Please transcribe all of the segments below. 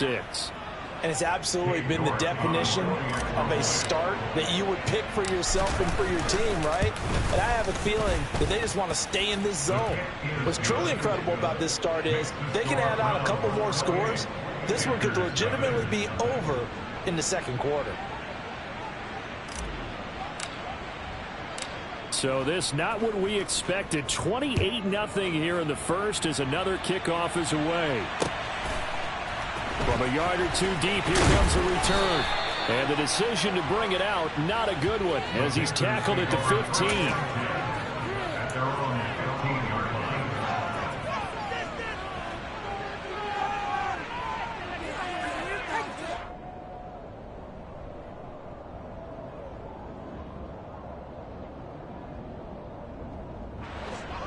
6. And it's absolutely been the definition of a start that you would pick for yourself and for your team, right? And I have a feeling that they just want to stay in this zone. What's truly incredible about this start is they can add on a couple more scores. This one could legitimately be over in the second quarter. So this not what we expected. 28-0 here in the first as another kickoff is away. From a yard or two deep, here comes a return. And the decision to bring it out, not a good one, as he's tackled at the 15.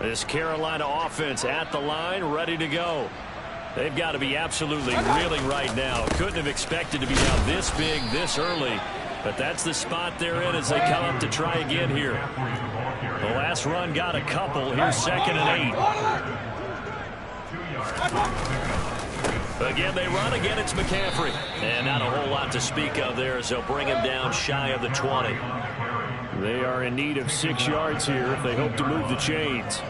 This Carolina offense at the line, ready to go. They've got to be absolutely reeling right now. Couldn't have expected to be down this big, this early. But that's the spot they're in as they come up to try again here. The last run got a couple. Here's 2nd and 8. Again, they run. Again, it's McCaffrey. And not a whole lot to speak of there as they'll bring him down shy of the 20. They are in need of 6 yards here if they hope to move the chains.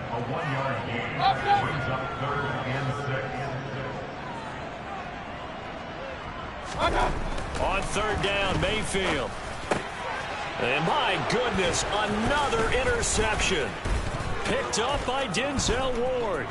On 3rd down, Mayfield. And my goodness, another interception. Picked up by Denzel Ward.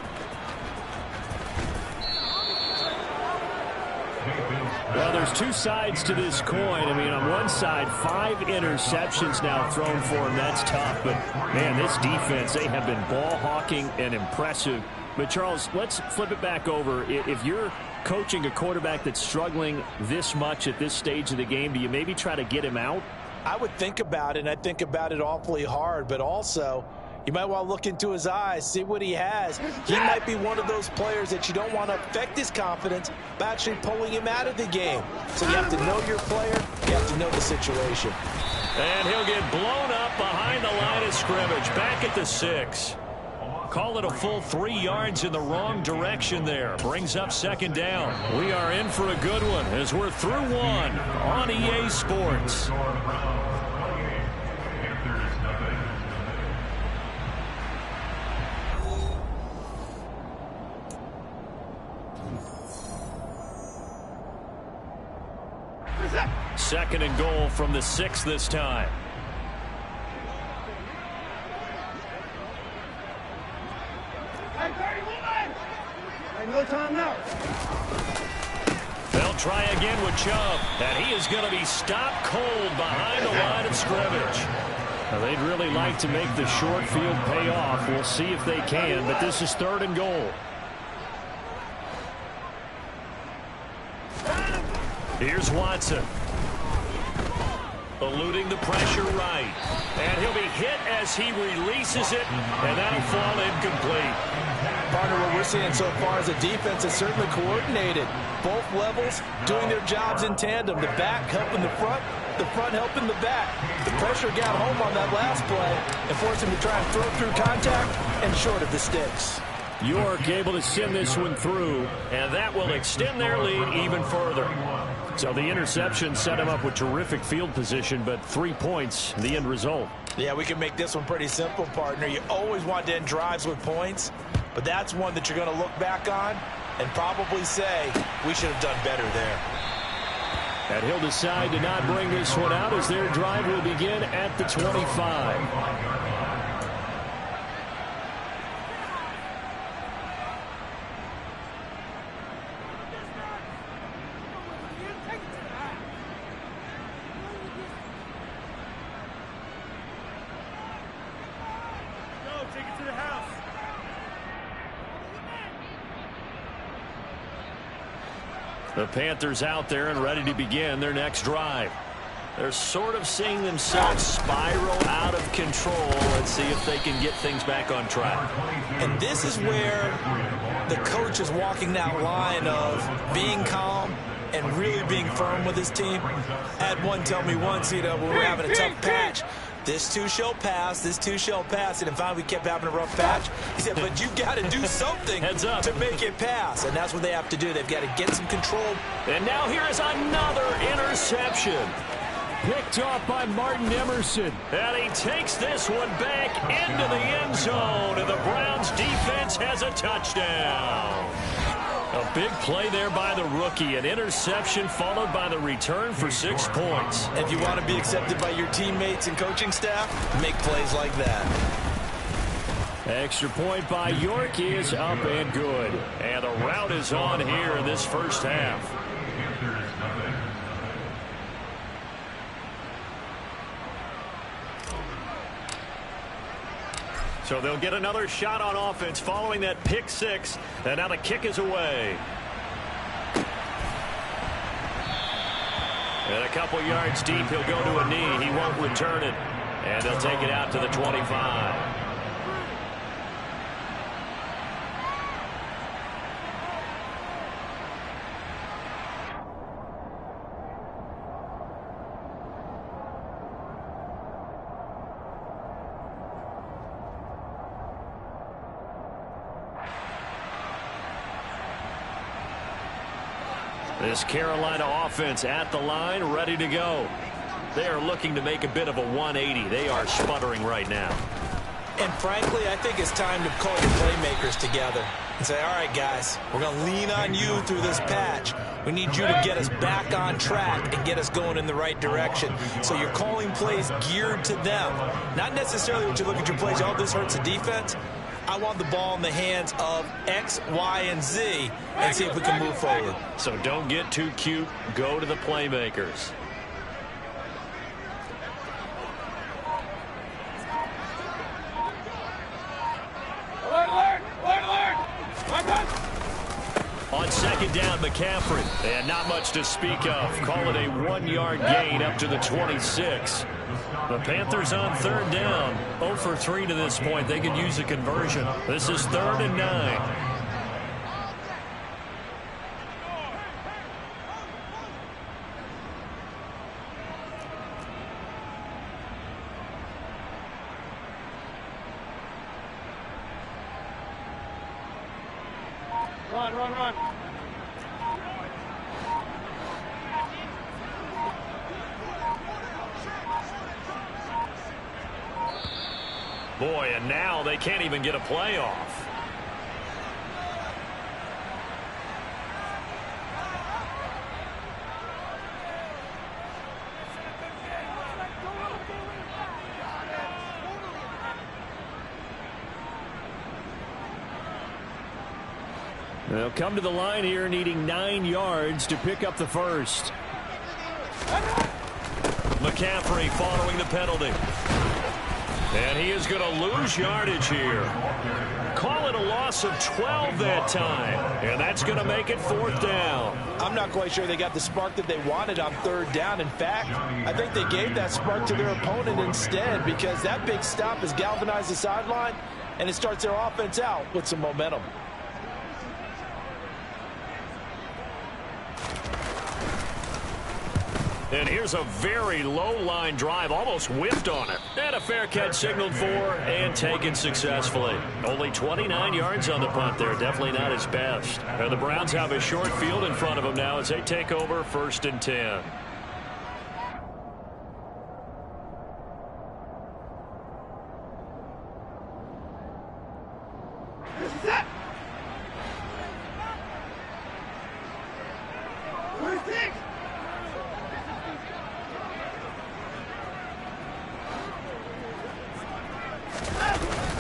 Well, there's two sides to this coin. I mean, on one side, 5 interceptions now thrown for him. That's tough. But, man, this defense, they have been ball hawking and impressive. But, Charles, let's flip it back over. If you're coaching a quarterback that's struggling this much at this stage of the game, do you maybe try to get him out? I would think about it, and I think about it awfully hard, but also you might want to look into his eyes, see what he has. He might be one of those players that you don't want to affect his confidence by actually pulling him out of the game. So you have to know your player, you have to know the situation. And he'll get blown up behind the line of scrimmage, back at the 6. Call it a full 3 yards in the wrong direction there. Brings up 2nd down. We are in for a good one as we're through one on EA Sports. Second and goal from the 6 this time. No time now. They'll try again with Chubb, and he is going to be stopped cold behind the line of scrimmage. Now, they'd really like to make the short field pay off. We'll see if they can, but this is 3rd and goal. Here's Watson. Eluding the pressure right. And he'll be hit as he releases it, and that'll fall incomplete. Partner, what we're seeing so far is a defense that's certainly coordinated. Both levels doing their jobs in tandem. The back helping the front helping the back. The pressure got home on that last play and forced him to try and throw through contact and short of the sticks. York able to send this one through, and that will extend their lead even further. So the interception set him up with terrific field position, but 3 points, the end result. Yeah, we can make this one pretty simple, partner. You always want to end drives with points, but that's one that you're going to look back on and probably say, we should have done better there. And he'll decide to not bring this one out as their drive will begin at the 25. The Panthers out there and ready to begin their next drive. They're sort of seeing themselves spiral out of control. Let's see if they can get things back on track. And this is where the coach is walking that line of being calm and really being firm with his team. I had one tell me once, when we were having a tough patch, This too shall pass. This too shall pass. And finally, we kept having a rough patch. He said, but you got to do something to make it pass. And that's what they have to do. They've got to get some control. And now here is another interception. Picked off by Martin Emerson. And he takes this one back into the end zone. And the Browns defense has a touchdown. A big play there by the rookie. An interception followed by the return for 6 points. If you want to be accepted by your teammates and coaching staff, make plays like that. Extra point by York is up and good. And the route is on here in this first half. So they'll get another shot on offense following that pick six. And now the kick is away. And a couple yards deep, he'll go to a knee. He won't return it. And they'll take it out to the 25. This Carolina offense at the line, ready to go. They are looking to make a bit of a 180. They are sputtering right now. And frankly, I think it's time to call your playmakers together and say, all right, guys, we're going to lean on you through this patch. We need you to get us back on track and get us going in the right direction. So you're calling plays geared to them. Not necessarily what you look at your plays, oh, this hurts the defense. I want the ball in the hands of X, Y, and Z and see if we can move forward. So don't get too cute. Go to the playmakers. On second down, McCaffrey. And not much to speak of. Call it a 1-yard gain up to the 26. The Panthers on third down. 0 for 3 to this point. They could use a conversion. This is 3rd and 9. Run. Boy, and now they can't even get a play off. They'll come to the line here needing 9 yards to pick up the first. McCaffrey following the penalty. And he is going to lose yardage here. Call it a loss of 12 that time. And that's going to make it 4th down. I'm not quite sure they got the spark that they wanted on 3rd down. In fact, I think they gave that spark to their opponent instead, because that big stop has galvanized the sideline, and it starts their offense out with some momentum. And here's a very low line drive, almost whiffed on it. And a fair catch signaled for and taken successfully. Only 29 yards on the punt there. Definitely not his best. And the Browns have a short field in front of them now as they take over 1st and 10.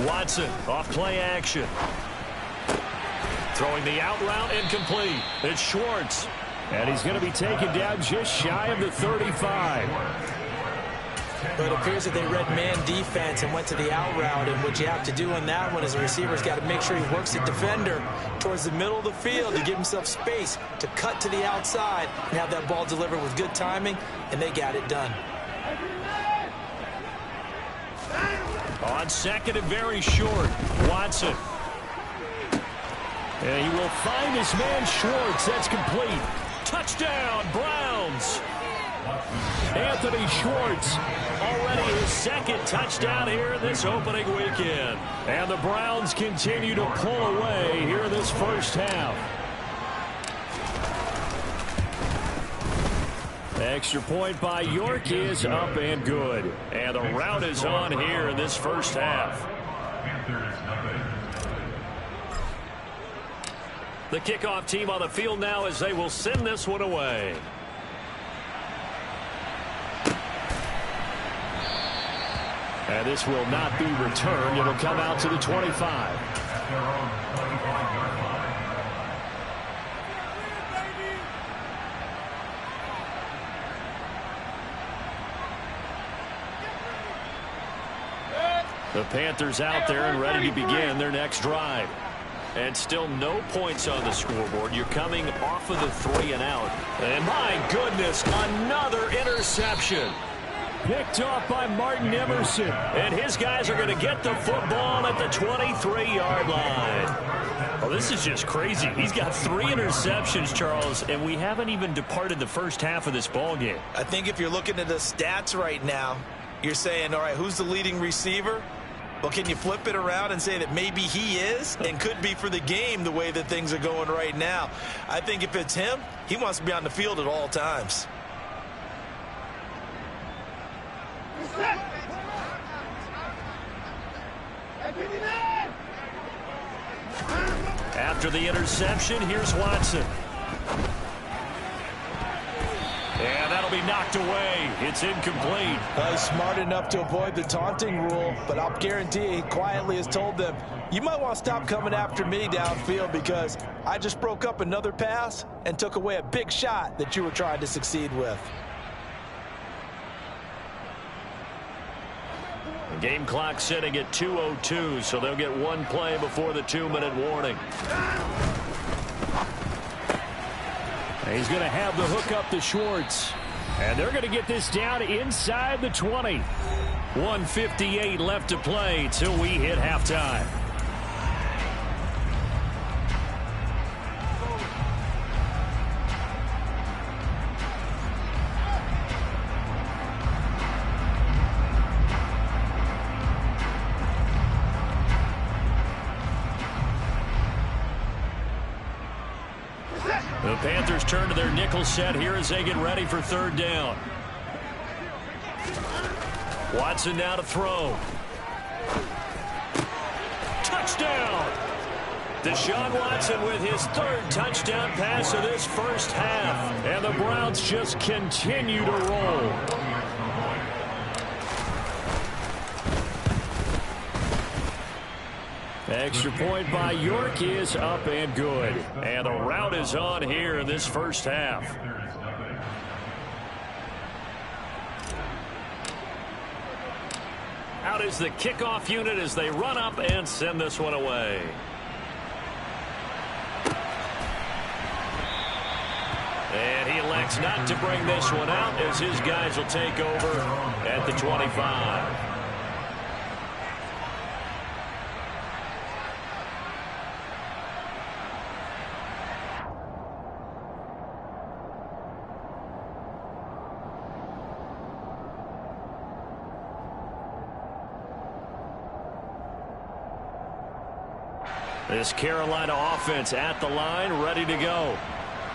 Watson off play action. Throwing the out route incomplete. It's Schwartz. And he's going to be taken down just shy of the 35. But it appears that they read man defense and went to the out route. And what you have to do in that one is the receiver's got to make sure he works the defender towards the middle of the field to give himself space to cut to the outside and have that ball delivered with good timing. And they got it done. On second and very short, Watson. And he will find his man Schwartz. That's complete. Touchdown, Browns. Anthony Schwartz, already his second touchdown here this opening weekend. And the Browns continue to pull away here in this first half. Extra point by York is up and good. And the rout is on here in this first half. The kickoff team on the field now as they will send this one away. And this will not be returned. It'll come out to the 25. The Panthers out there and ready to begin their next drive. And still no points on the scoreboard. You're coming off of the 3 and out. And my goodness, another interception. Picked off by Martin Emerson. And his guys are going to get the football at the 23-yard line. Oh, this is just crazy. He's got 3 interceptions, Charles, and we haven't even departed the first half of this ball game. I think if you're looking at the stats right now, you're saying, all right, who's the leading receiver? Well, can you flip it around and say that maybe he is and could be for the game the way that things are going right now? I think if it's him, he wants to be on the field at all times. After the interception, here's Watson. And that'll be knocked away. It's incomplete. He's smart enough to avoid the taunting rule, but I'll guarantee he quietly has told them, you might want to stop coming after me downfield because I just broke up another pass and took away a big shot that you were trying to succeed with. The game clock sitting at 2:02, so they'll get one play before the 2-minute warning. He's going to have the hook up to Schwartz. And they're going to get this down inside the 20. 1:58 left to play till we hit halftime. The Panthers turn to their nickel set here as they get ready for 3rd down. Watson now to throw. Touchdown! Deshaun Watson with his 3rd touchdown pass of this first half. And the Browns just continue to roll. Extra point by York is up and good. And the rout is on here in this first half. Out is the kickoff unit as they run up and send this one away. And he elects not to bring this one out as his guys will take over at the 25. This Carolina offense at the line, ready to go.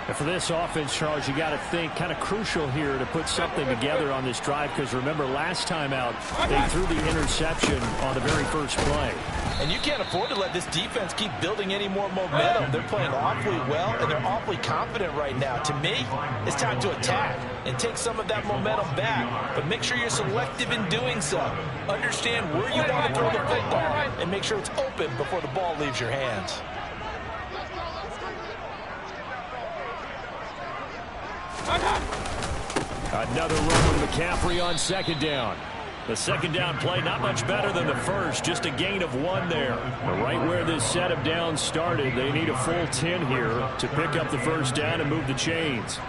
And for this offense, Charles, you got to think kind of crucial here to put something together on this drive because remember last time out they threw the interception on the very first play. And you can't afford to let this defense keep building any more momentum. They're playing awfully well, and they're awfully confident right now. To me, it's time to attack and take some of that momentum back. But make sure you're selective in doing so. Understand where you want to throw the football, and make sure it's open before the ball leaves your hands. Another run with McCaffrey on 2nd down. The 2nd down play not much better than the first, just a gain of 1 there. But right where this set of downs started, they need a full 10 here to pick up the 1st down and move the chains.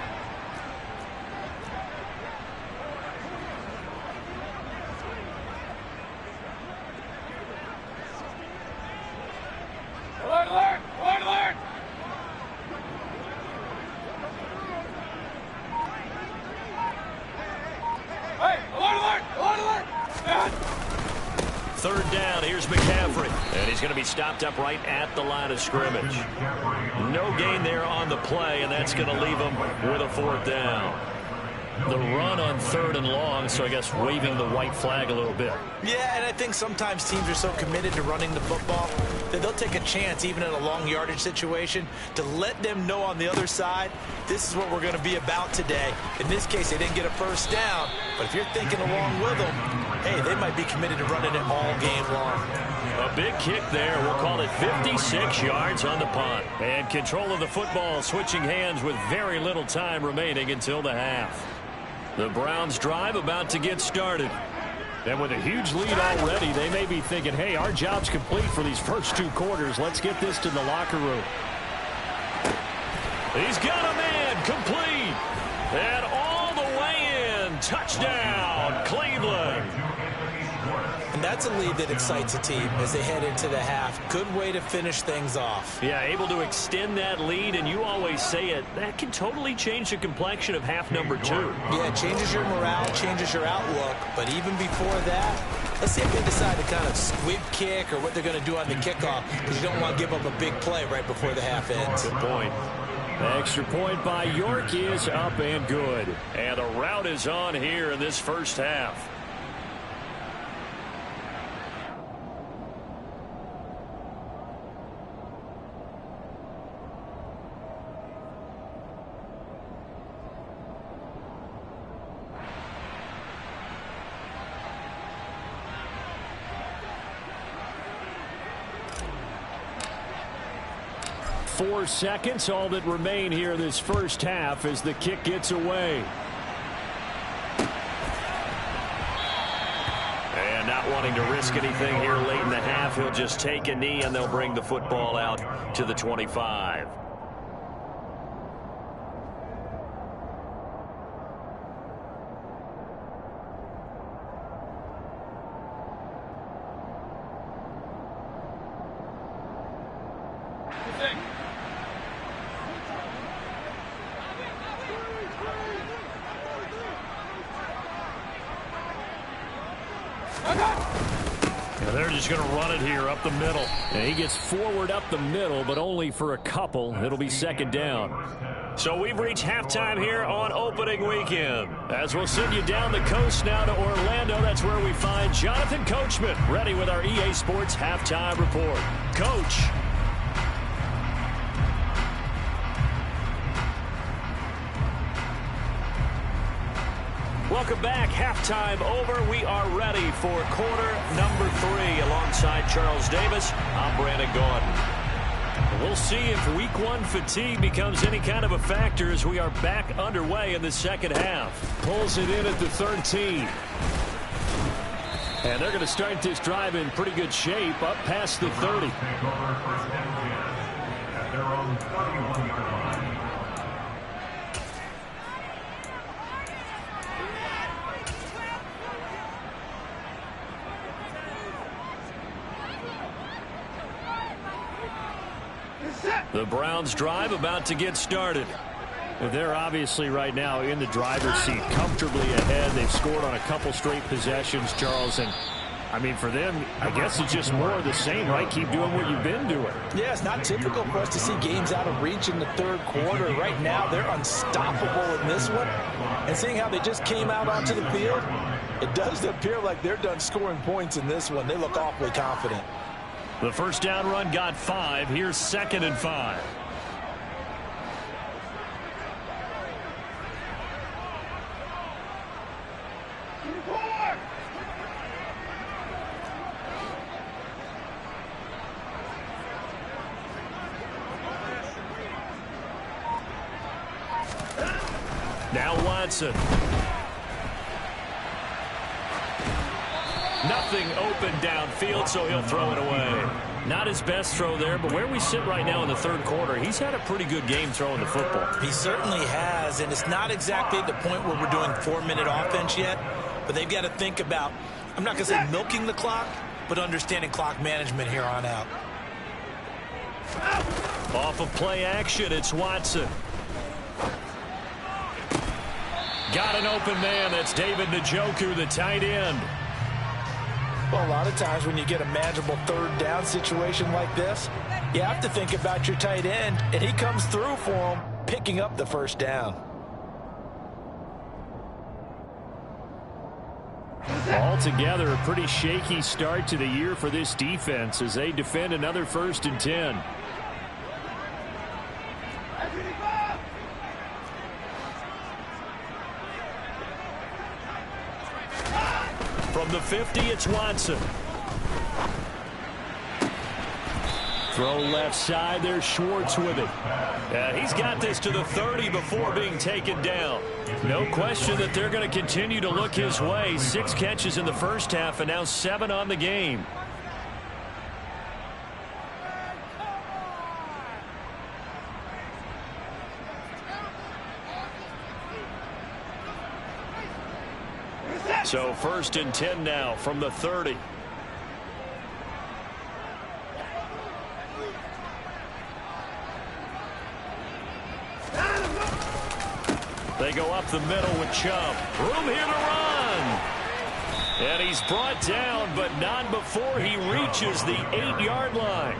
Alert! Alert! Alert! third down. Here's McCaffrey. And he's going to be stopped up right at the line of scrimmage. No gain there on the play, and that's going to leave him with a fourth down. The run on third and long, so I guess waving the white flag a little bit. Yeah, and I think sometimes teams are so committed to running the football that they'll take a chance, even in a long yardage situation, to let them know on the other side, this is what we're going to be about today. In this case, they didn't get a first down, but if you're thinking along with them, hey, they might be committed to running it all game long. A big kick there. We'll call it 56 yards on the punt. And control of the football switching hands with very little time remaining until the half. The Browns drive about to get started. And with a huge lead already, they may be thinking, hey, our job's complete for these first 2 quarters. Let's get this to the locker room. He's got a man complete. And all the way in. Touchdown, Cleveland. And that's a lead that excites a team as they head into the half. Good way to finish things off. Yeah, able to extend that lead, and you always say it, that can totally change the complexion of half number 2. Yeah, it changes your morale, changes your outlook. But even before that, let's see if they decide to kind of squib kick or what they're going to do on the kickoff, because you don't want to give up a big play right before the half ends. Good point. The extra point by York is up and good. And the route is on here in this first half. Four seconds, all that remain here this first half as the kick gets away. And not wanting to risk anything here late in the half, he'll just take a knee and they'll bring the football out to the 25. They're just going to run it here up the middle. And he gets forward up the middle, but only for a couple. It'll be second down. So we've reached halftime here on opening weekend. As we'll send you down the coast now to Orlando, that's where we find Jonathan Coachman ready with our EA Sports halftime report. Coach. Welcome back. Halftime over. We are ready for quarter number 3. Alongside Charles Davis, I'm Brandon Gaudin. We'll see if week 1 fatigue becomes any kind of a factor as we are back underway in the second half. Pulls it in at the 13. And they're going to start this drive in pretty good shape up past the 30. The Browns drive about to get started. They're obviously right now in the driver's seat, comfortably ahead. They've scored on a couple straight possessions, Charles. And, I mean, for them, I guess it's just more of the same, right? Keep doing what you've been doing. Yeah, it's not typical for us to see games out of reach in the third quarter. Right now, they're unstoppable in this one. And seeing how they just came out onto the field, it does appear like they're done scoring points in this one. They look awfully confident. The first down run got 5. Here's 2nd and 5. Now Watson. Nothing open downfield, so he'll throw it away. Not his best throw there, but where we sit right now in the third quarter, he's had a pretty good game throwing the football. He certainly has, and it's not exactly at the point where we're doing 4-minute offense yet, but they've got to think about, I'm not going to say milking the clock, but understanding clock management here on out. Off of play action, it's Watson. Got an open man. That's David Njoku, the tight end. Well, a lot of times when you get a manageable third down situation like this, you have to think about your tight end, and he comes through for him, picking up the first down. Altogether, a pretty shaky start to the year for this defense as they defend another 1st and 10. From the 50, it's Watson. Throw left side, there's Schwartz with it. He's got this to the 30 before being taken down. No question that they're going to continue to look his way. 6 catches in the first half and now 7 on the game. So 1st and 10 now from the 30. They go up the middle with Chubb. Room here to run. And he's brought down, but not before he reaches the 8-yard line.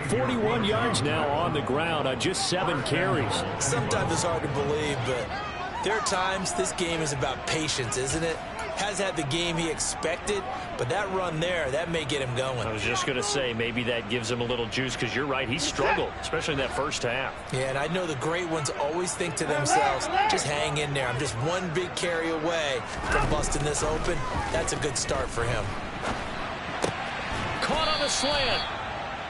41 yards now on the ground on just 7 carries. Sometimes it's hard to believe, but there are times this game is about patience, isn't it? Has had the game he expected, but that run there, that may get him going. I was just going to say, maybe that gives him a little juice, because you're right, he struggled, especially in that first half. Yeah, and I know the great ones always think to themselves, just hang in there. I'm just one big carry away from busting this open. That's a good start for him. Caught on the slant.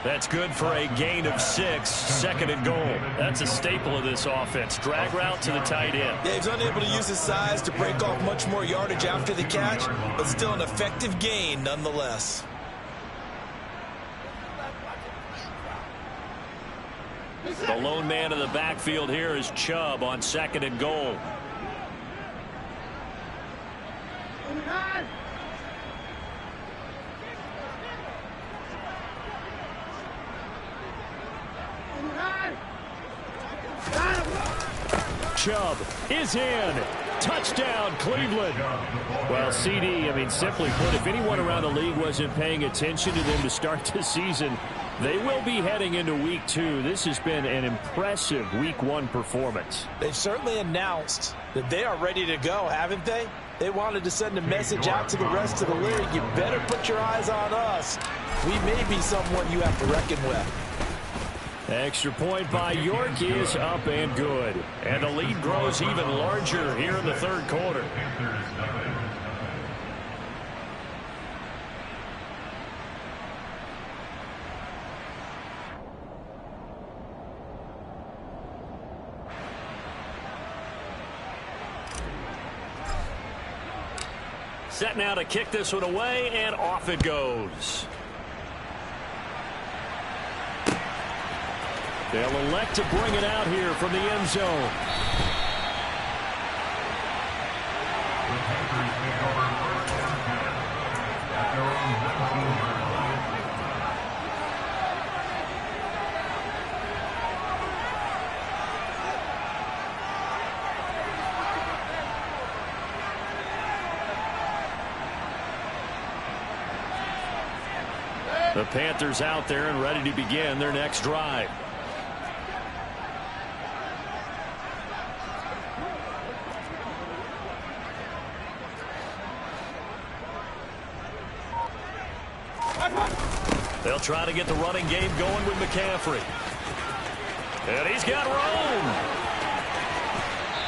That's good for a gain of 6, 2nd and goal. That's a staple of this offense. Drag route to the tight end. Yeah, he's unable to use his size to break off much more yardage after the catch, but still an effective gain nonetheless. The lone man in the backfield here is Chubb on 2nd and goal. Chubb is in. Touchdown, Cleveland. Well, CD, I mean, simply put, if anyone around the league wasn't paying attention to them to start the season, they will be heading into Week 2. This has been an impressive Week 1 performance. They've certainly announced that they are ready to go, haven't they? They wanted to send a message out to the rest of the league. You better put your eyes on us. We may be someone you have to reckon with. Extra point by York is up and good. And the lead grows even larger here in the 3rd quarter. Set now to kick this one away, and off it goes. They'll elect to bring it out here from the end zone. The Panthers out there and ready to begin their next drive. They'll try to get the running game going with McCaffrey. And he's got room.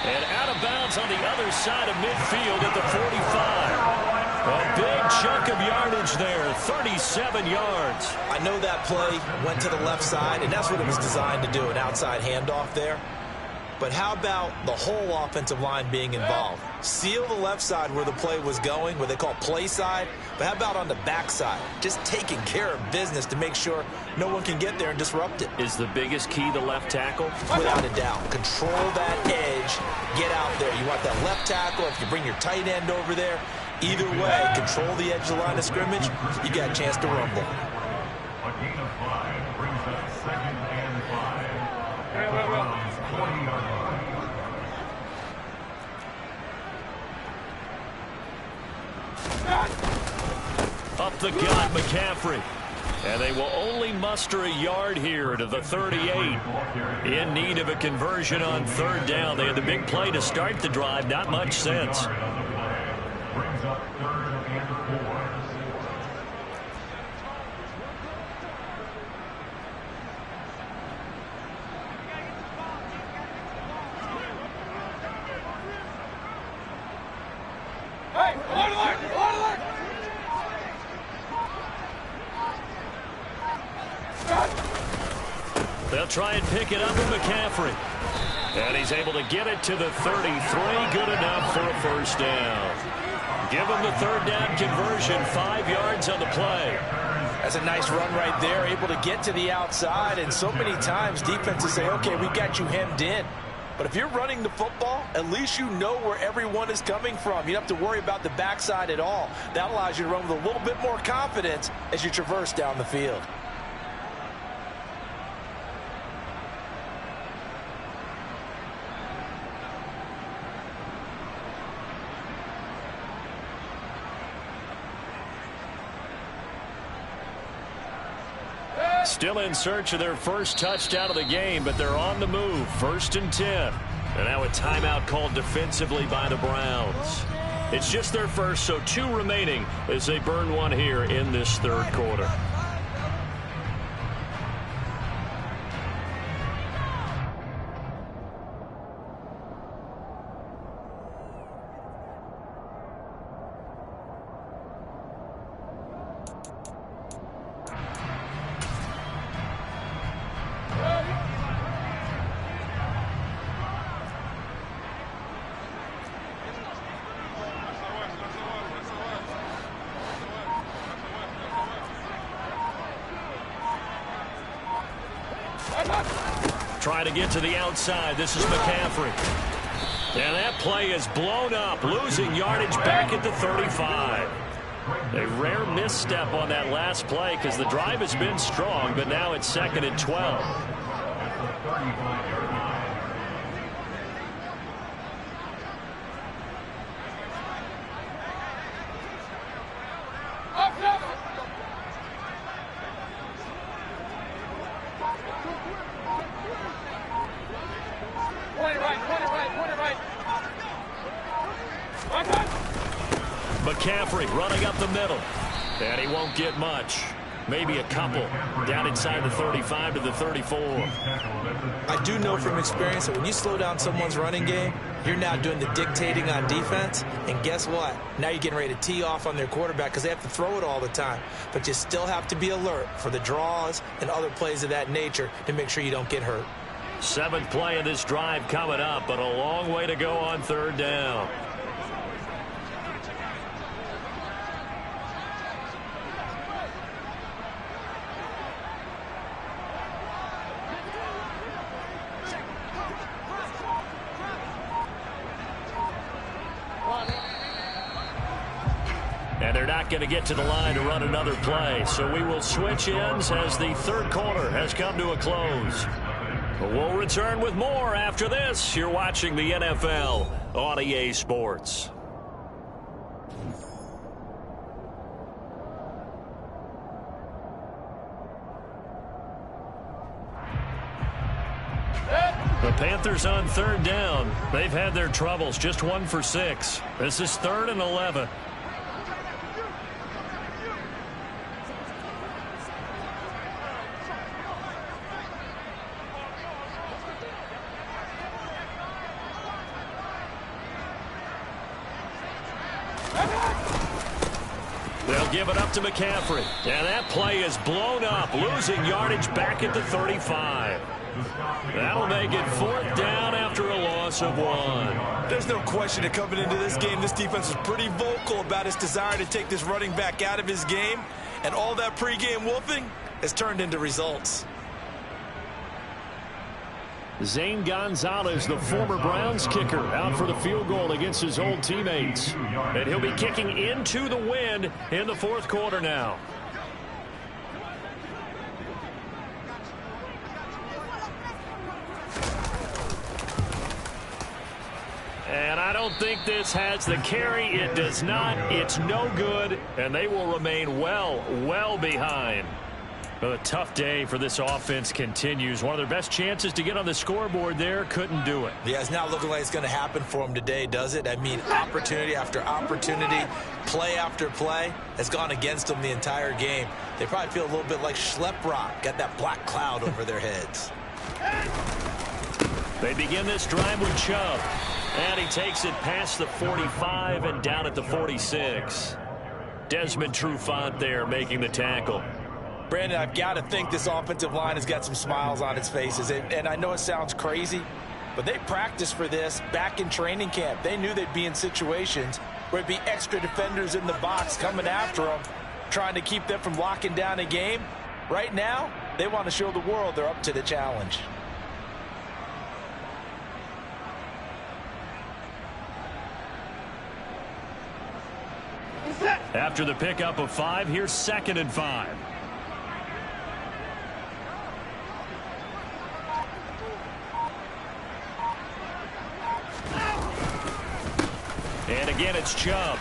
And out of bounds on the other side of midfield at the 45. A big chunk of yardage there, 37 yards. I know that play went to the left side, and that's what it was designed to do, an outside handoff there. But how about the whole offensive line being involved? Seal the left side where the play was going, what they call play side. But how about on the back side? Just taking care of business to make sure no one can get there and disrupt it. Is the biggest key the left tackle? Without a doubt. Control that edge. Get out there. You want that left tackle. If you bring your tight end over there, either way, control the edge of the line of scrimmage, you got a chance to rumble. A gain of 5 brings up 2nd and 5. From the 20-yard line. Up the gut, McCaffrey. And they will only muster a yard here to the 38. In need of a conversion on third down. They had the big play to start the drive. Not much sense. Brings up 3rd and 4. Hey, alert, alert, alert, alert! They'll try and pick it up with McCaffrey. And he's able to get it to the 33. Good enough for a first down. Give him the third down conversion. 5 yards on the play. That's a nice run right there. Able to get to the outside. And so many times defenses say, okay, we got you hemmed in. But if you're running the football, at least you know where everyone is coming from. You don't have to worry about the backside at all. That allows you to run with a little bit more confidence as you traverse down the field. Still in search of their first touchdown of the game, but they're on the move. 1st and 10. And now a timeout called defensively by the Browns. It's just their first, so 2 remaining as they burn one here in this third quarter. Try to get to the outside. This is McCaffrey. And that play is blown up, losing yardage back at the 35. A rare misstep on that last play because the drive has been strong, but now it's 2nd and 12. McCaffrey running up the middle. And he won't get much. Maybe a couple. Down inside the 35 to the 34. I do know from experience that when you slow down someone's running game, you're now doing the dictating on defense. And guess what? Now you're getting ready to tee off on their quarterback because they have to throw it all the time. But you still have to be alert for the draws and other plays of that nature to make sure you don't get hurt. 7th play of this drive coming up, but a long way to go on third down. And they're not going to get to the line to run another play. So we will switch ends as the third quarter has come to a close. We'll return with more after this. You're watching the NFL on EA Sports. The Panthers on third down. They've had their troubles. Just 1 for 6. This is 3rd and 11. They'll give it up to McCaffrey. And that play is blown up, losing yardage back at the 35. That'll make it 4th down after a loss of 1. There's no question that coming into this game, this defense was pretty vocal about its desire to take this running back out of his game. And all that pregame wolfing has turned into results. Zane Gonzalez, the former Browns kicker, out for the field goal against his old teammates. And he'll be kicking into the wind in the 4th quarter now. And I don't think this has the carry. It does not. It's no good. And they will remain well behind. But a tough day for this offense continues. One of their best chances to get on the scoreboard there, couldn't do it. Yeah, it's not looking like it's going to happen for them today, does it? I mean, opportunity after opportunity, play after play has gone against them the entire game. They probably feel a little bit like Schlepp-Rock, got that black cloud over their heads. They begin this drive with Chubb. And he takes it past the 45 and down at the 46. Desmond Trufant there making the tackle. Brandon, I've got to think this offensive line has got some smiles on its faces. And I know it sounds crazy, but they practiced for this back in training camp. They knew they'd be in situations where it'd be extra defenders in the box coming after them, trying to keep them from locking down a game. Right now, they want to show the world they're up to the challenge. After the pickup of 5, here's 2nd and 5. And again, it's Chubb.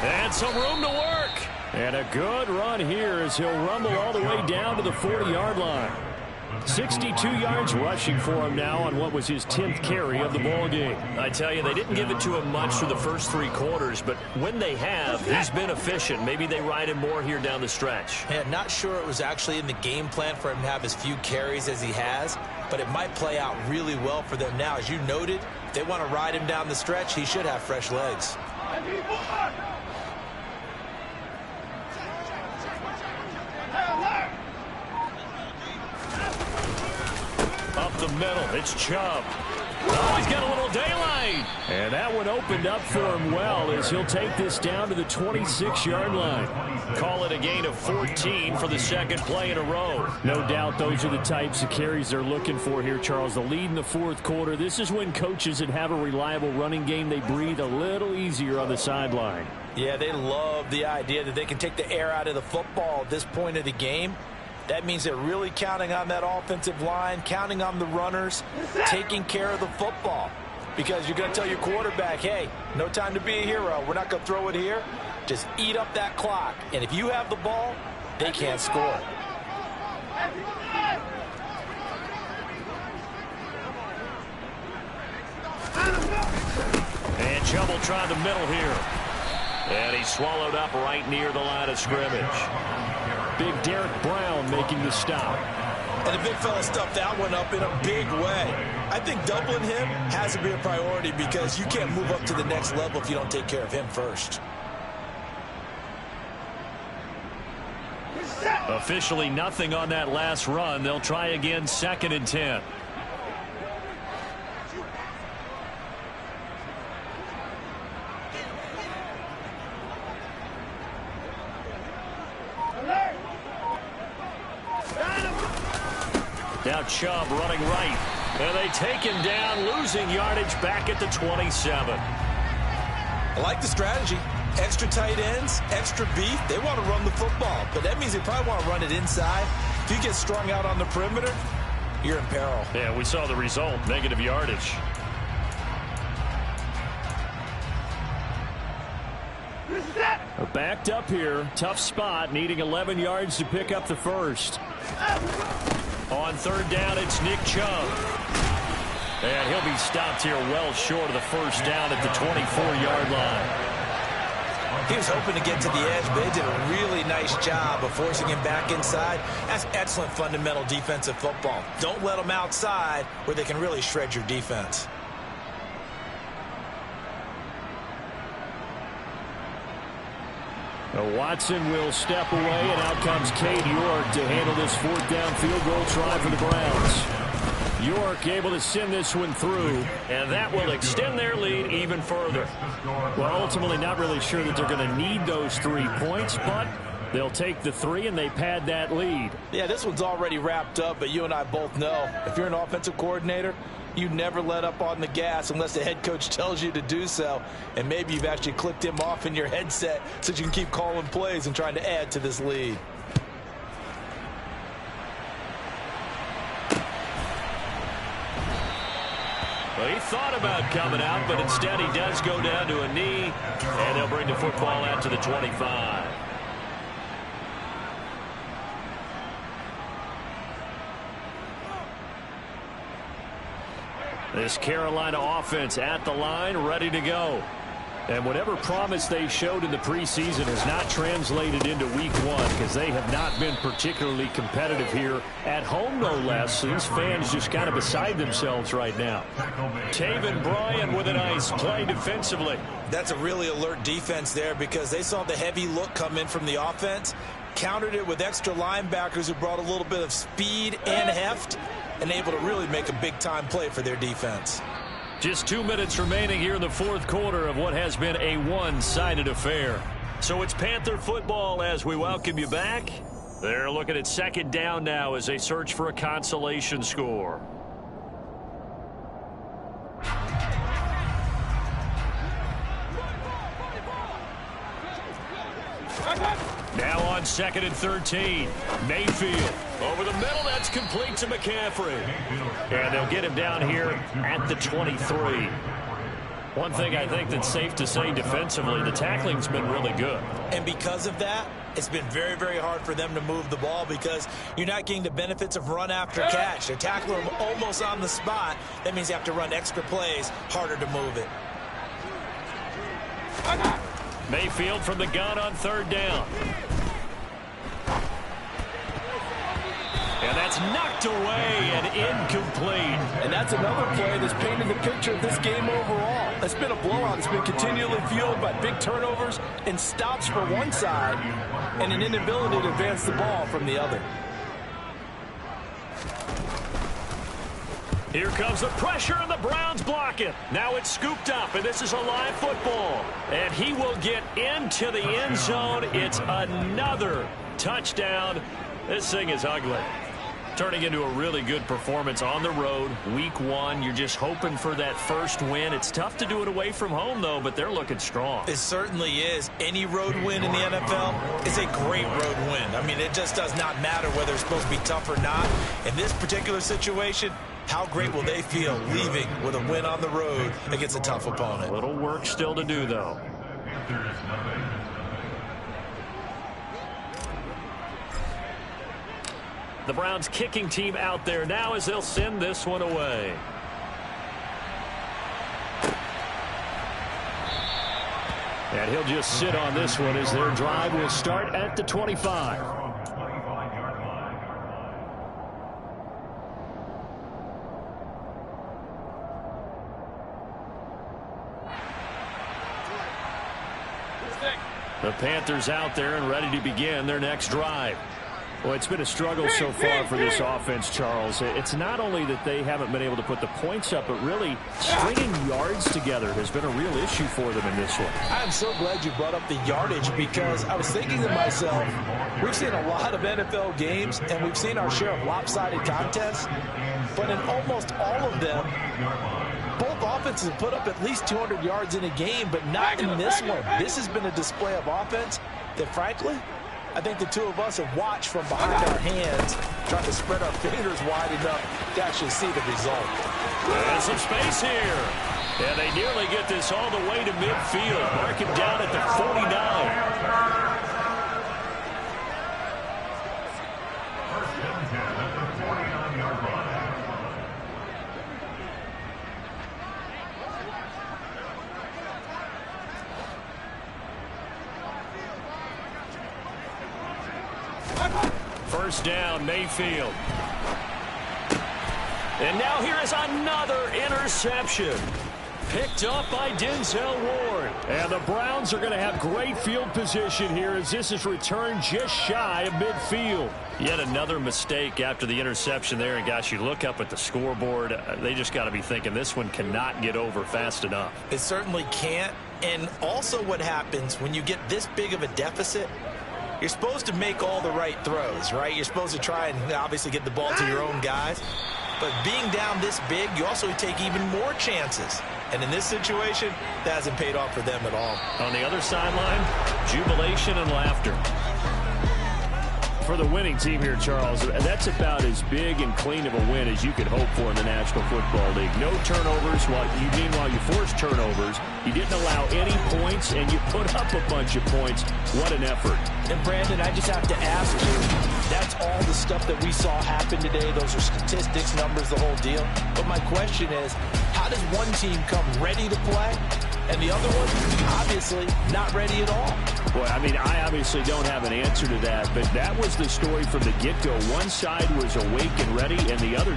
And some room to work. And a good run here as he'll rumble all the way down to the 40-yard line. 62 yards rushing for him now on what was his 10th carry of the ball game. I tell you, they didn't give it to him much through the first 3 quarters, but when they have, he's been efficient. Maybe they ride him more here down the stretch. Yeah, not sure it was actually in the game plan for him to have as few carries as he has, but it might play out really well for them now. As you noted, if they want to ride him down the stretch, he should have fresh legs. Up the middle, it's Chubb. Oh, he's got a little daylight. And that one opened up for him well as he'll take this down to the 26-yard line. Call it a gain of 14 for the second play in a row. No doubt those are the types of carries they're looking for here, Charles. The lead in the 4th quarter. This is when coaches that have a reliable running game, they breathe a little easier on the sideline. Yeah, they love the idea that they can take the air out of the football at this point of the game. That means they're really counting on that offensive line, counting on the runners, taking care of the football. Because you're going to tell your quarterback, hey, no time to be a hero. We're not going to throw it here. Just eat up that clock. And if you have the ball, they can't score. And Chubb will try the middle here. And he's swallowed up right near the line of scrimmage. Big Derek Brown making the stop. And the big fella stuffed that one up in a big way. I think doubling him has to be a priority because you can't move up to the next level if you don't take care of him first. Officially nothing on that last run. They'll try again, 2nd and 10. Now Chubb running right. And they take him down, losing yardage back at the 27. I like the strategy. Extra tight ends, extra beef. They want to run the football, but that means they probably want to run it inside. If you get strung out on the perimeter, you're in peril. Yeah, we saw the result, negative yardage. Backed up here, tough spot, needing 11 yards to pick up the first. On 3rd down, it's Nick Chubb. And he'll be stopped here well short of the first down at the 24-yard line. He was hoping to get to the edge, but they did a really nice job of forcing him back inside. That's excellent fundamental defensive football. Don't let them outside where they can really shred your defense. Watson will step away, and out comes Cade York to handle this 4th down field goal try for the Browns. York able to send this one through, and that will extend their lead even further. Well, ultimately not really sure that they're going to need those 3 points, but they'll take the 3 and they pad that lead. Yeah, this one's already wrapped up, but you and I both know if you're an offensive coordinator, you never let up on the gas unless the head coach tells you to do so. And maybe you've actually clicked him off in your headset so you can keep calling plays and trying to add to this lead. Well, he thought about coming out, but instead he does go down to a knee, and they'll bring the football out to the 25. This Carolina offense at the line, ready to go. And whatever promise they showed in the preseason has not translated into week one because they have not been particularly competitive here at home, no less. These fans just kind of beside themselves right now. Taven Bryan with a nice play defensively. That's a really alert defense there because they saw the heavy look come in from the offense, countered it with extra linebackers who brought a little bit of speed and heft, and able to really make a big-time play for their defense. Just 2 minutes remaining here in the fourth quarter of what has been a one-sided affair. So it's Panther football as we welcome you back. They're looking at second down now as they search for a consolation score. Now on 2nd and 13. Mayfield over the middle. That's complete to McCaffrey. And they'll get him down here at the 23. One thing I think that's safe to say defensively, the tackling's been really good. And because of that, it's been very, very hard for them to move the ball because you're not getting the benefits of run after catch. They're tackling them almost on the spot. That means you have to run extra plays, harder to move it. Mayfield from the gun on 3rd down. And that's knocked away and incomplete. And that's another play that's painted the picture of this game overall. It's been a blowout. It's been continually fueled by big turnovers and stops for one side and an inability to advance the ball from the other. Here comes the pressure, and the Browns block it. Now it's scooped up, and this is a live football. And he will get into the end zone. It's another touchdown. This thing is ugly. Turning into a really good performance on the road. Week one, you're just hoping for that first win. It's tough to do it away from home, though, but they're looking strong. It certainly is. Any road win in the NFL is a great road win. I mean, it just does not matter whether it's supposed to be tough or not. In this particular situation, how great will they feel leaving with a win on the road against a tough opponent? A little work still to do, though. The Browns kicking team out there now as they'll send this one away. And he'll just sit on this one as their drive will start at the 25. The Panthers out there and ready to begin their next drive. Well, it's been a struggle so far for this offense, Charles. It's not only that they haven't been able to put the points up, but really stringing yards together has been a real issue for them in this one. I'm so glad you brought up the yardage because I was thinking to myself, we've seen a lot of NFL games and we've seen our share of lopsided contests, but in almost all of them, both offenses put up at least 200 yards in a game, but not in this one. This has been a display of offense that, frankly, I think the two of us have watched from behind our hands, trying to spread our fingers wide enough to actually see the result. And some space here. And they nearly get this all the way to midfield. Mark it down at the 49. First down, Mayfield. And now here is another interception. Picked up by Denzel Ward. And the Browns are going to have great field position here as this is returned just shy of midfield. Yet another mistake after the interception there. And, gosh, you look up at the scoreboard, they just got to be thinking this one cannot get over fast enough. It certainly can't. And also what happens when you get this big of a deficit, you're supposed to make all the right throws, right? You're supposed to try and obviously get the ball to your own guys. But being down this big, you also take even more chances. And in this situation, that hasn't paid off for them at all. On the other sideline, jubilation and laughter. for the winning team here, Charles, that's about as big and clean of a win as you could hope for in the National Football League. No turnovers. Meanwhile, you forced turnovers. You didn't allow any points, and you put up a bunch of points. What an effort. And, Brandon, I just have to ask you, that's all the stuff that we saw happen today. Those are statistics, numbers, the whole deal. But my question is, how does one team come ready to play, and the other one, obviously, not ready at all? Boy, I mean, I obviously don't have an answer to that, but that was the story from the get-go. One side was awake and ready, and the other